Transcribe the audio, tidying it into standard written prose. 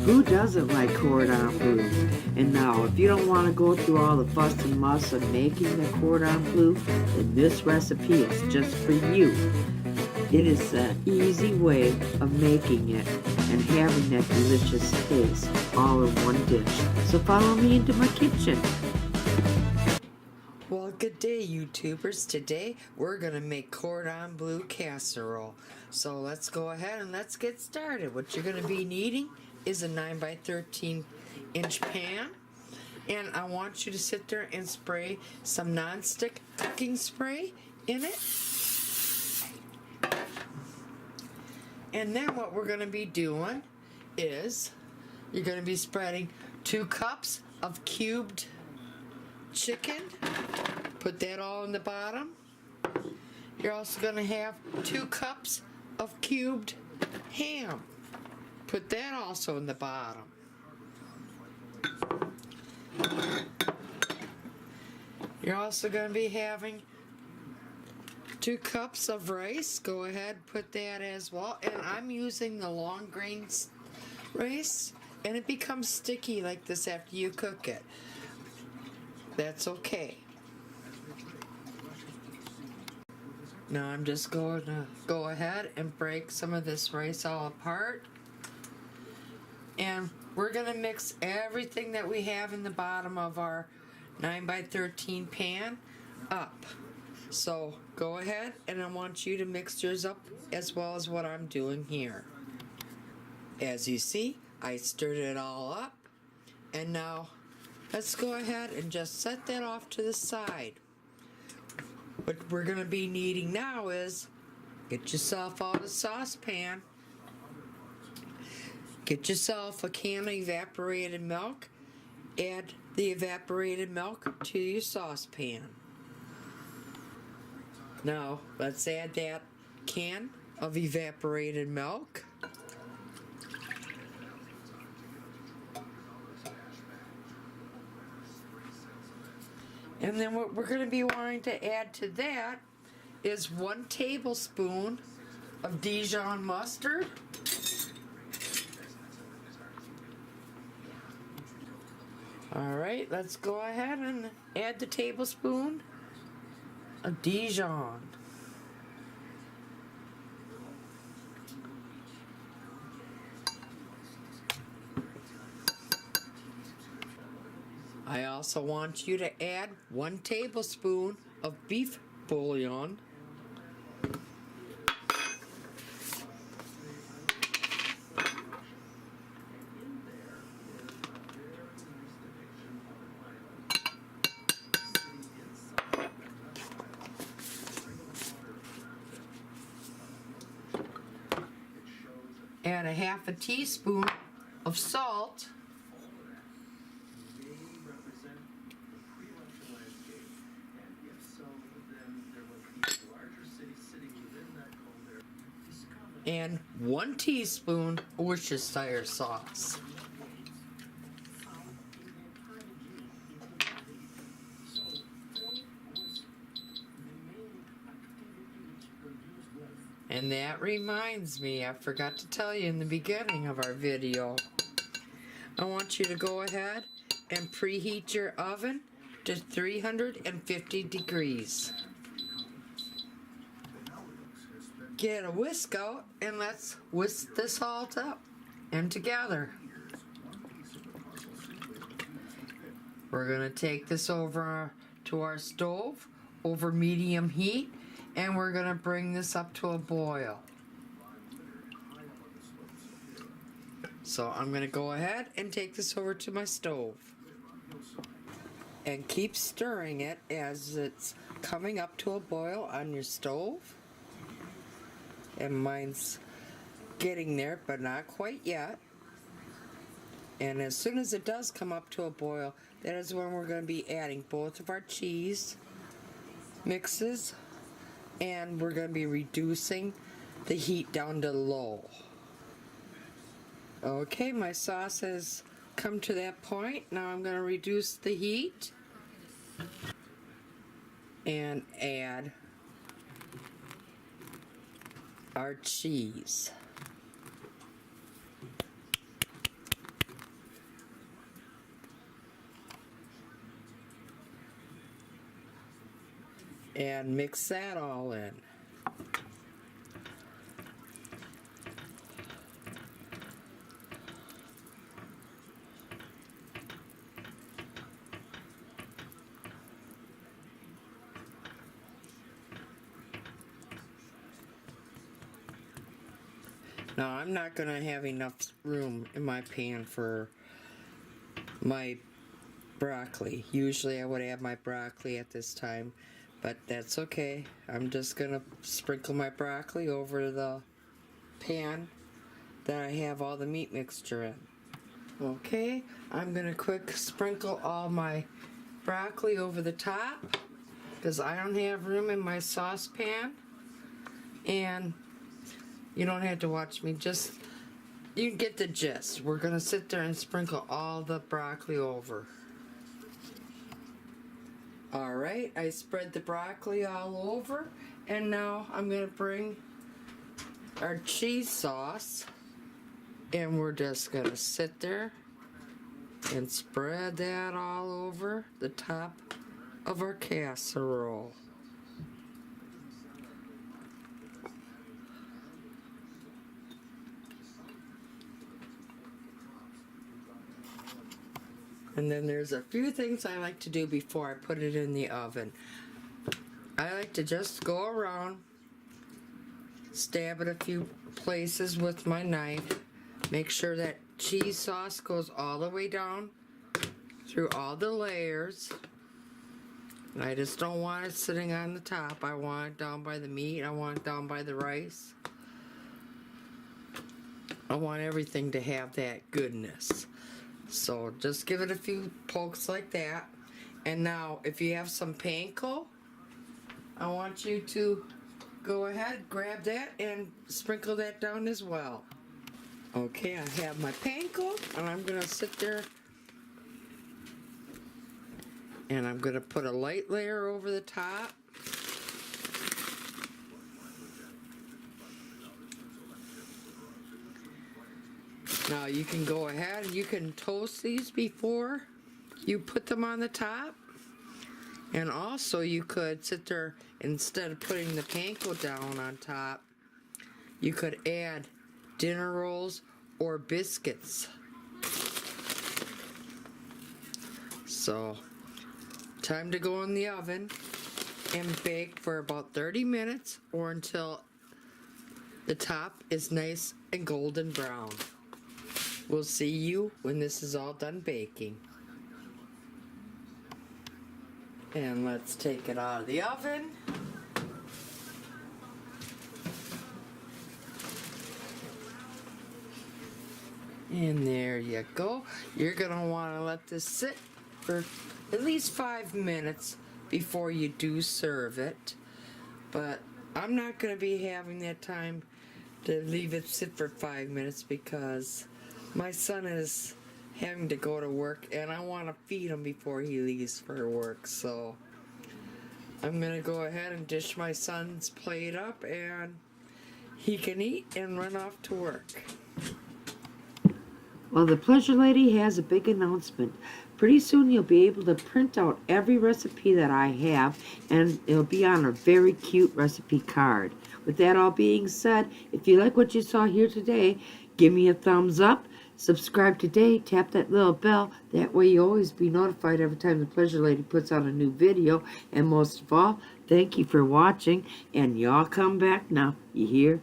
Who doesn't like cordon bleu? And now, if you don't want to go through all the fuss and muss of making the cordon bleu, then this recipe is just for you. It is an easy way of making it and having that delicious taste all in one dish. So follow me into my kitchen. Well, good day, YouTubers. Today we're going to make Cordon Bleu Casserole. So let's go ahead and let's get started. What you're going to be needing is a 9 by 13 inch pan. And I want you to sit there and spray some non-stick cooking spray in it. And then what we're going to be doing is you're going to be spreading 2 cups of cubed chicken. Put that all in the bottom. You're also going to have 2 cups of cubed ham. Put that also in the bottom. You're also going to be having 2 cups of rice. Go ahead, put that as well. And I'm using the long grain rice, and it becomes sticky like this after you cook it. That's okay. Now I'm just going to go ahead and break some of this rice all apart. And we're going to mix everything that we have in the bottom of our 9 by 13 pan up. So go ahead, and I want you to mix yours up as well as what I'm doing here. As you see, I stirred it all up, and now let's go ahead and just set that off to the side. What we're going to be needing now is get yourself out a saucepan. Get yourself a can of evaporated milk. Add the evaporated milk to your saucepan. Now, let's add that can of evaporated milk. And then what we're going to be wanting to add to that is 1 tablespoon of Dijon mustard. Alright, let's go ahead and add the tablespoon of Dijon. I also want you to add 1 tablespoon of beef bouillon. Add a half a teaspoon of salt. And 1 teaspoon Worcestershire sauce. And that reminds me, I forgot to tell you in the beginning of our video, I want you to go ahead and preheat your oven to 350 degrees. Get a whisk out and let's whisk this all up and together. We're going to take this over to our stove over medium heat, and we're going to bring this up to a boil. So I'm going to go ahead and take this over to my stove and keep stirring it as it's coming up to a boil on your stove. And mine's getting there, but not quite yet. And as soon as it does come up to a boil, that is when we're going to be adding both of our cheese mixes, and we're going to be reducing the heat down to low. Okay, my sauce has come to that point. Now I'm going to reduce the heat and add our cheese. and mix that all in. Now I'm not going to have enough room in my pan for my broccoli. Usually I would have my broccoli at this time, but that's okay. I'm just going to sprinkle my broccoli over the pan that I have all the meat mixture in. Okay, I'm going to quick sprinkle all my broccoli over the top because I don't have room in my saucepan. And you don't have to watch me, just, you get the gist. We're gonna sit there and sprinkle all the broccoli over. Alright, I spread the broccoli all over, and now I'm gonna bring our cheese sauce, and we're just gonna sit there and spread that all over the top of our casserole. And then there's a few things I like to do before I put it in the oven. I like to just go around, stab it a few places with my knife, make sure that cheese sauce goes all the way down through all the layers. I just don't want it sitting on the top. I want it down by the meat. I want it down by the rice. I want everything to have that goodness. So just give it a few pokes like that. And now if you have some panko, I want you to go ahead, grab that and sprinkle that down as well. Okay, I have my panko and I'm gonna sit there and I'm gonna put a light layer over the top. Now you can go ahead and you can toast these before you put them on the top. And also you could sit there, instead of putting the panko down on top, you could add dinner rolls or biscuits. So, time to go in the oven and bake for about 30 minutes or until the top is nice and golden brown. We'll see you when this is all done baking. And let's take it out of the oven. And there you go. You're gonna wanna let this sit for at least 5 minutes before you do serve it. But I'm not gonna be having that time to leave it sit for 5 minutes because my son is having to go to work and I want to feed him before he leaves for work. So I'm going to go ahead and dish my son's plate up and he can eat and run off to work. Well, the Pleasure Lady has a big announcement. Pretty soon you'll be able to print out every recipe that I have, and it'll be on a very cute recipe card. With that all being said, if you like what you saw here today, give me a thumbs up. Subscribe today, tap that little bell. That way you'll always be notified every time the Pleasure Lady puts out a new video. And most of all, thank you for watching. And y'all come back now. You hear?